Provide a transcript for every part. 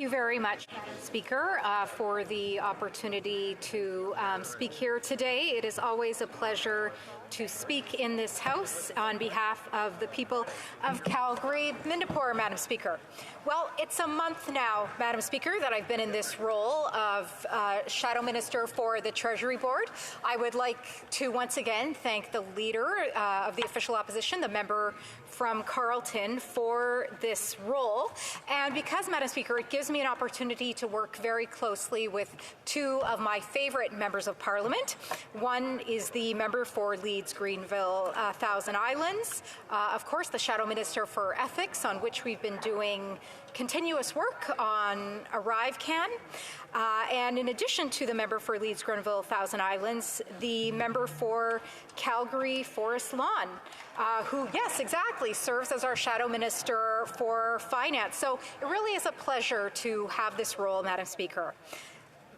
you very much, Madam Speaker, for the opportunity to speak here today. It is always a pleasure to speak in this House on behalf of the people of Calgary. Mindapur, Madam Speaker. Well, it's a month now, Madam Speaker, that I've been in this role of Shadow Minister for the Treasury Board. I would like to once again thank the Leader of the Official Opposition, the member from Carleton, for this role. And because, Madam Speaker, it gives me an opportunity to work very closely with two of my favourite members of Parliament. One is the member for Leeds Greenville Thousand Islands, of course the Shadow Minister for Ethics, on which we've been doing continuous work on ArriveCan. And in addition to the member for Leeds Greenville Thousand Islands, the member for Calgary Forest Lawn, who, yes, exactly, serves as our Shadow Minister for Finance. So it really is a pleasure to have this role, Madam Speaker.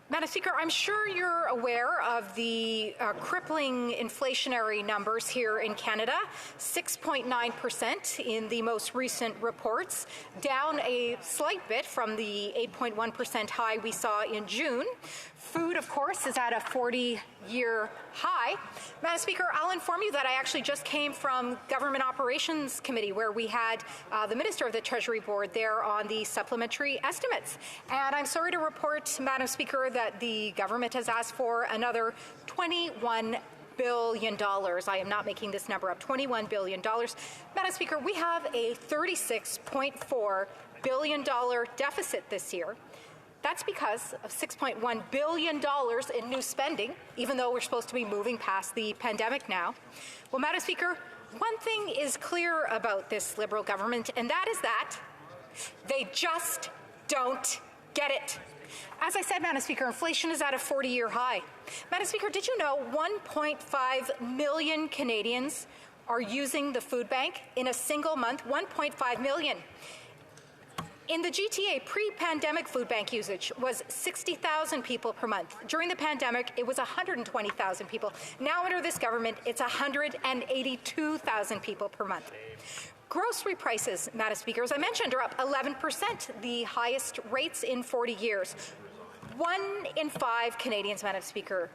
Madam Speaker, I'm sure you're aware of the crippling inflationary numbers here in Canada, 6.9% in the most recent reports, down a slight bit from the 8.1% high we saw in June. Food, of course, is at a 40-year high. Madam Speaker, I'll inform you that I actually just came from Government Operations Committee, where we had the Minister of the Treasury Board there on the supplementary estimates. And I'm sorry to report, Madam Speaker, that the government has asked for another $21 billion. I am not making this number up, $21 billion. Madam Speaker, we have a $36.4 billion deficit this year. That's because of $6.1 billion in new spending, even though we're supposed to be moving past the pandemic now. Well, Madam Speaker, one thing is clear about this Liberal government, and that is that they just don't get it. As I said, Madam Speaker, inflation is at a 40-year high. Madam Speaker, did you know 1.5 million Canadians are using the food bank in a single month? 1.5 million. In the GTA, pre-pandemic food bank usage was 60,000 people per month. During the pandemic, it was 120,000 people. Now, under this government, it's 182,000 people per month. Grocery prices, Madam Speaker, as I mentioned, are up 11%, the highest rates in 40 years. 1 in 5 Canadians, Madam Speaker,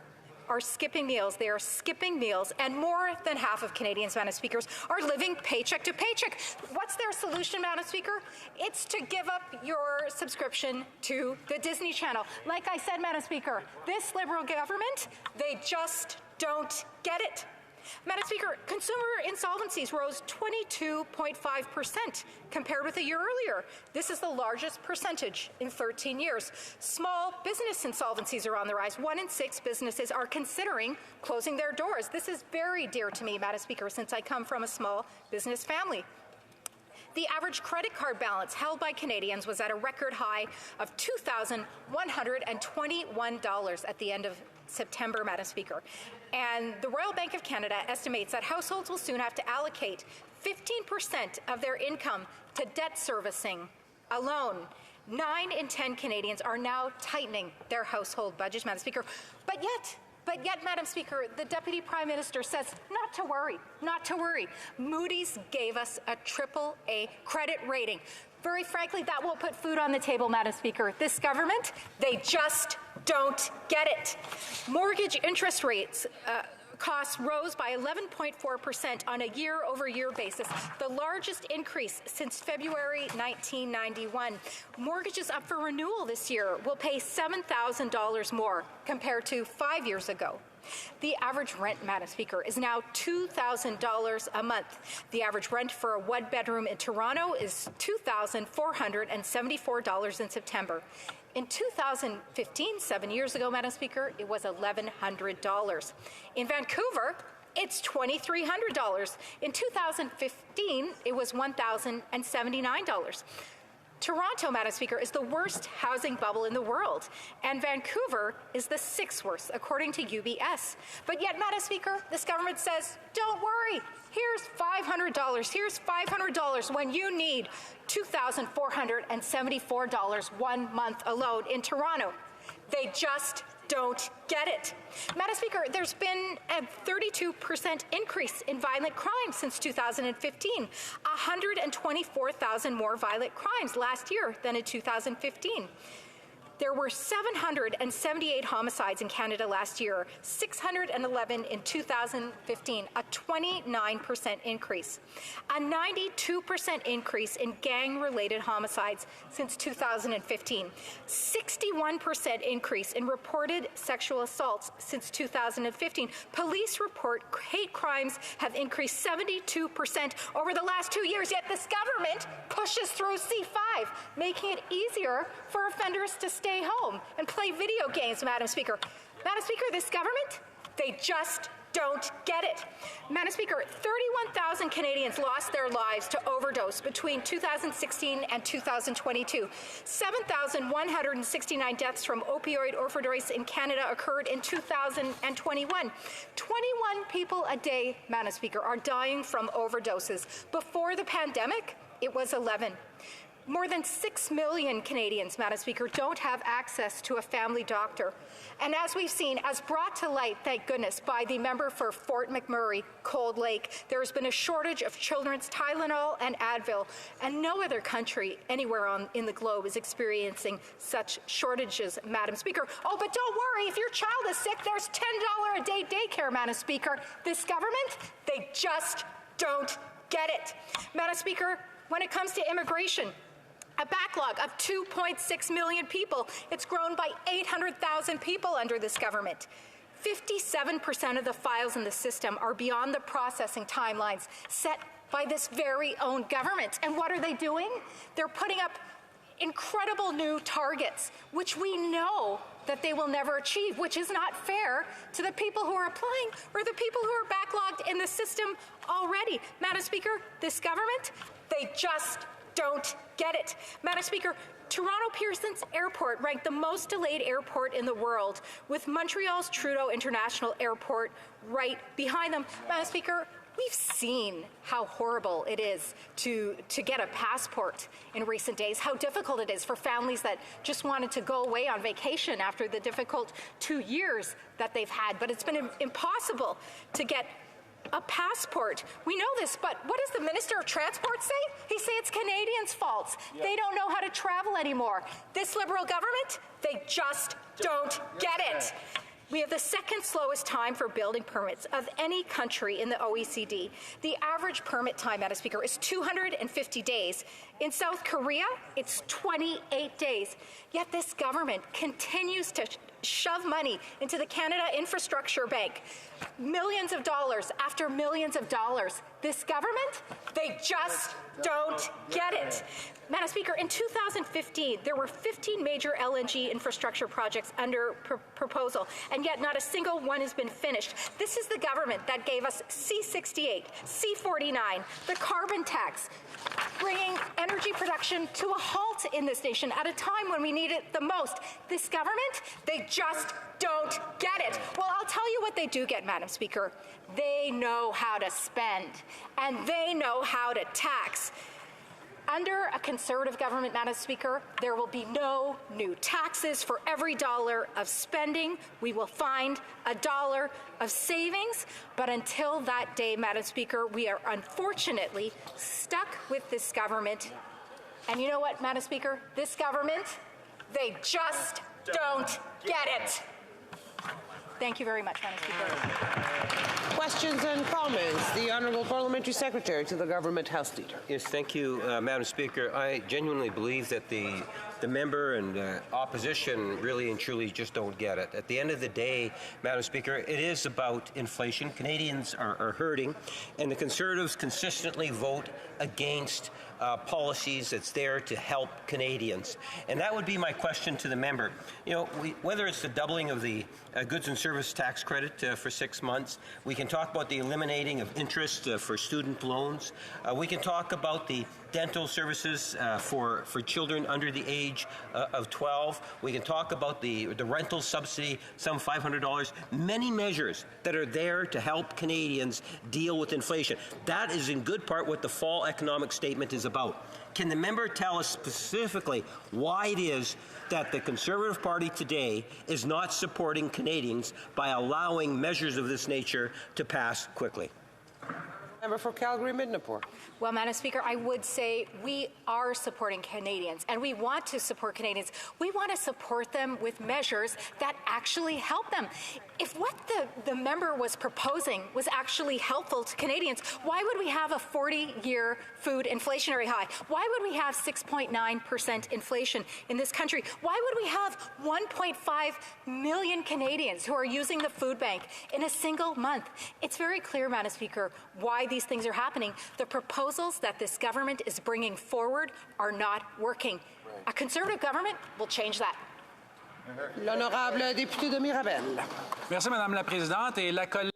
are skipping meals. They are skipping meals, and more than half of Canadians, Madam Speakers, are living paycheck to paycheck. What's their solution, Madam Speaker? It's to give up your subscription to the Disney Channel. Like I said, Madam Speaker, this Liberal government, they just don't get it. Madam Speaker, consumer insolvencies rose 22.5% compared with a year earlier. This is the largest percentage in 13 years. Small business insolvencies are on the rise. 1 in 6 businesses are considering closing their doors. This is very dear to me, Madam Speaker, since I come from a small business family. The average credit card balance held by Canadians was at a record high of $2,121 at the end of September, Madam Speaker. And the Royal Bank of Canada estimates that households will soon have to allocate 15% of their income to debt servicing alone. 9 in 10 Canadians are now tightening their household budgets, Madam Speaker. But yet, Madam Speaker, the Deputy Prime Minister says not to worry, not to worry. Moody's gave us a AAA credit rating. Very frankly, that won't put food on the table, Madam Speaker. This government, they just don't get it. Mortgage interest rates costs rose by 11.4% on a year-over-year basis, the largest increase since February 1991. Mortgages up for renewal this year will pay $7,000 more compared to 5 years ago. The average rent, Madam Speaker, is now $2,000 a month. The average rent for a one-bedroom in Toronto is $2,474 in September. In 2015, 7 years ago, Madam Speaker, it was $1,100. In Vancouver, it's $2,300. In 2015, it was $1,079. Toronto, Madam Speaker, is the worst housing bubble in the world, and Vancouver is the 6th worst, according to UBS. But yet, Madam Speaker, this government says, don't worry, here's $500, here's $500 when you need $2,474 1 month alone in Toronto. They just don't get it. Madam Speaker, there's been a 32% increase in violent crime since 2015, 124,000 more violent crimes last year than in 2015. There were 778 homicides in Canada last year, 611 in 2015, a 29% increase. A 92% increase in gang-related homicides since 2015. 61% increase in reported sexual assaults since 2015. Police report hate crimes have increased 72% over the last 2 years, yet this government pushes through C-5, making it easier for offenders to stay home and play video games, Madam Speaker. Madam Speaker, this government, they just don't get it. Madam Speaker, 31,000 Canadians lost their lives to overdose between 2016 and 2022. 7,169 deaths from opioid overdose in Canada occurred in 2021. 21 people a day, Madam Speaker, are dying from overdoses. Before the pandemic, it was 11. More than 6 million Canadians, Madam Speaker, don't have access to a family doctor. And as we've seen, as brought to light, thank goodness, by the member for Fort McMurray, Cold Lake, there has been a shortage of children's Tylenol and Advil, and no other country anywhere in the globe is experiencing such shortages, Madam Speaker. Oh, but don't worry, if your child is sick, there's $10 a day daycare, Madam Speaker. This government, they just don't get it. Madam Speaker, when it comes to immigration, a backlog of 2.6 million people. It's grown by 800,000 people under this government. 57% of the files in the system are beyond the processing timelines set by this very own government. And what are they doing? They're putting up incredible new targets, which we know that they will never achieve, which is not fair to the people who are applying or the people who are backlogged in the system already. Madam Speaker, this government, they just don't get it. Madam Speaker, Toronto Pearson's airport ranked the most delayed airport in the world, with Montreal's Trudeau International Airport right behind them. Madam Speaker, we've seen how horrible it is to get a passport in recent days, how difficult it is for families that just wanted to go away on vacation after the difficult 2 years that they've had. But it's been impossible to get a passport. We know this, but what does the Minister of Transport say? He says it's Canadians' fault. Yep. They don't know how to travel anymore. This Liberal government, they just don't get it. We have the second slowest time for building permits of any country in the OECD. The average permit time, Madam Speaker, is 250 days. In South Korea, it's 28 days. Yet this government continues to shove money into the Canada Infrastructure Bank. Millions of dollars after millions of dollars. This government, they just don't get it. Madam Speaker, in 2015, there were 15 major LNG infrastructure projects under proposal, and yet not a single one has been finished. This is the government that gave us C-68, C-49, the carbon tax, bringing energy production to a halt in this nation at a time when we need it the most. This government, they just don't get it. Well, I'll tell you what they do get, Madam Speaker. They know how to spend, and they know how to tax. Under a Conservative government, Madam Speaker, there will be no new taxes. For every dollar of spending, we will find a dollar of savings. But until that day, Madam Speaker, we are unfortunately stuck with this government. And you know what, Madam Speaker? This government, they just don't get it. Thank you very much, Madam Speaker. Questions and comments. The Honourable Parliamentary Secretary to the Government House Leader. Yes, thank you, Madam Speaker. I genuinely believe that the member and opposition really and truly just don't get it. At the end of the day, Madam Speaker, it is about inflation. Canadians are hurting, and the Conservatives consistently vote against policies that's there to help Canadians. And that would be my question to the member. You know, whether it's the doubling of the goods and service tax credit for 6 months, we can talk about the eliminating of interest for student loans. We can talk about the dental services for children under the age of 12. We can talk about the rental subsidy, some $500. Many measures that are there to help Canadians deal with inflation. That is in good part what the fall economic statement is about. Can the member tell us specifically why it is that the Conservative Party today is not supporting Canadians by allowing measures of this nature to pass quickly? Member for Calgary-Midnapore. Well, Madam Speaker, I would say we are supporting Canadians, and we want to support Canadians. We want to support them with measures that actually help them. If what the member was proposing was actually helpful to Canadians, why would we have a 40-year food inflationary high? Why would we have 6.9% inflation in this country? Why would we have 1.5 million Canadians who are using the food bank in a single month? It's very clear, Madam Speaker, why these things are happening. The proposals that this government is bringing forward are not working. A Conservative government will change that. L'honorable député de Mirabel. Merci, Madame la Présidente. Et la collègue...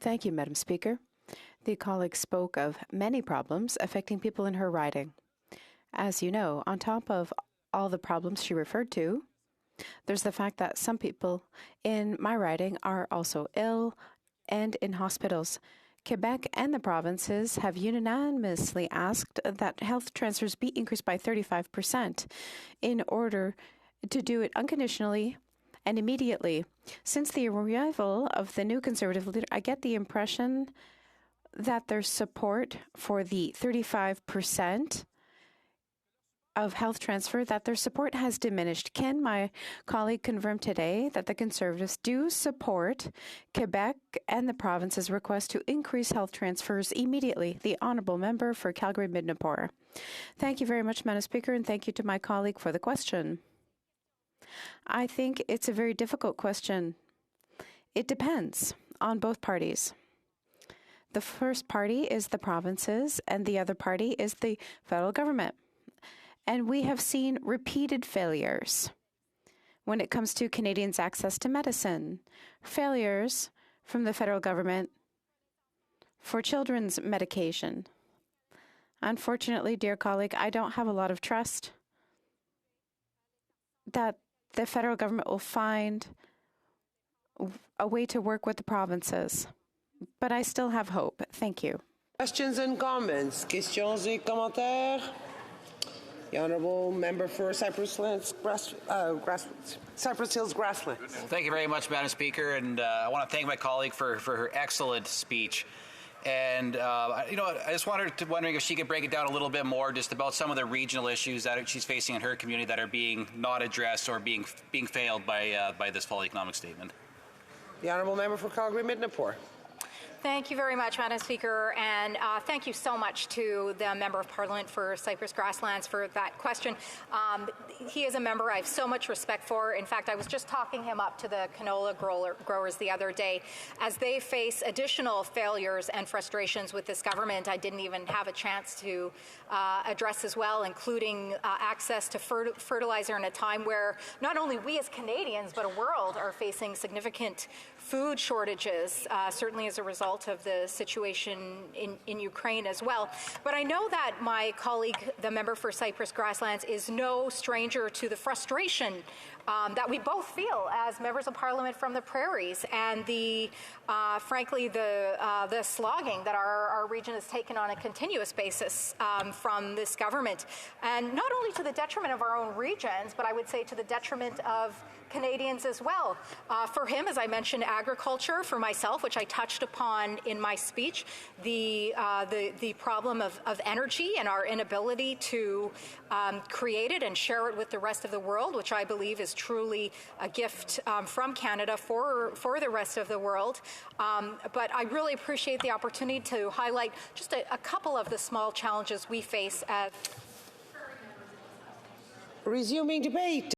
Thank you, Madam Speaker. The colleague spoke of many problems affecting people in her riding. As you know, on top of all the problems she referred to, there's the fact that some people in my riding are also ill and in hospitals. Quebec and the provinces have unanimously asked that health transfers be increased by 35% in order to do it unconditionally and immediately. Since the arrival of the new Conservative leader, I get the impression that there's support for the 35% of health transfer, that their support has diminished. Can my colleague confirm today that the Conservatives do support Quebec and the province's request to increase health transfers immediately? The honourable member for Calgary-Midnapore. Thank you very much, Madam Speaker, and thank you to my colleague for the question. I think it's a very difficult question. It depends on both parties. The first party is the provinces, and the other party is the federal government. And we have seen repeated failures when it comes to Canadians' access to medicine. Failures from the federal government for children's medication. Unfortunately, dear colleague, I don't have a lot of trust that the federal government will find a way to work with the provinces. But I still have hope. Thank you. Questions and comments? Questions et commentaires? The honourable member for Cypress Hills Grasslands. Thank you very much, Madam Speaker, and I want to thank my colleague for her excellent speech. And I just wondering if she could break it down a little bit more, just about some of the regional issues that she's facing in her community that are being not addressed or being failed by this fall economic statement. The honourable member for Calgary-Midnapore. Thank you very much, Madam Speaker, and thank you so much to the Member of Parliament for Cypress Grasslands for that question. He is a member I have so much respect for. In fact, I was just talking him up to the canola growers the other day. As they face additional failures and frustrations with this government, I didn't even have a chance to address as well, including access to fertilizer in a time where not only we as Canadians, but a world are facing significant food shortages, certainly as a result of the situation in Ukraine as well. But I know that my colleague, the member for Cypress Grasslands, is no stranger to the frustration that we both feel as members of Parliament from the prairies, and frankly, the slogging that our region has taken on a continuous basis from this government, and not only to the detriment of our own regions, but I would say to the detriment of Canadians as well. For him, as I mentioned, agriculture. For myself, which I touched upon in my speech, the problem of energy and our inability to create it and share it with the rest of the world, which I believe is truly a gift from Canada for the rest of the world. But I really appreciate the opportunity to highlight just a couple of the small challenges we face as... Resuming debate.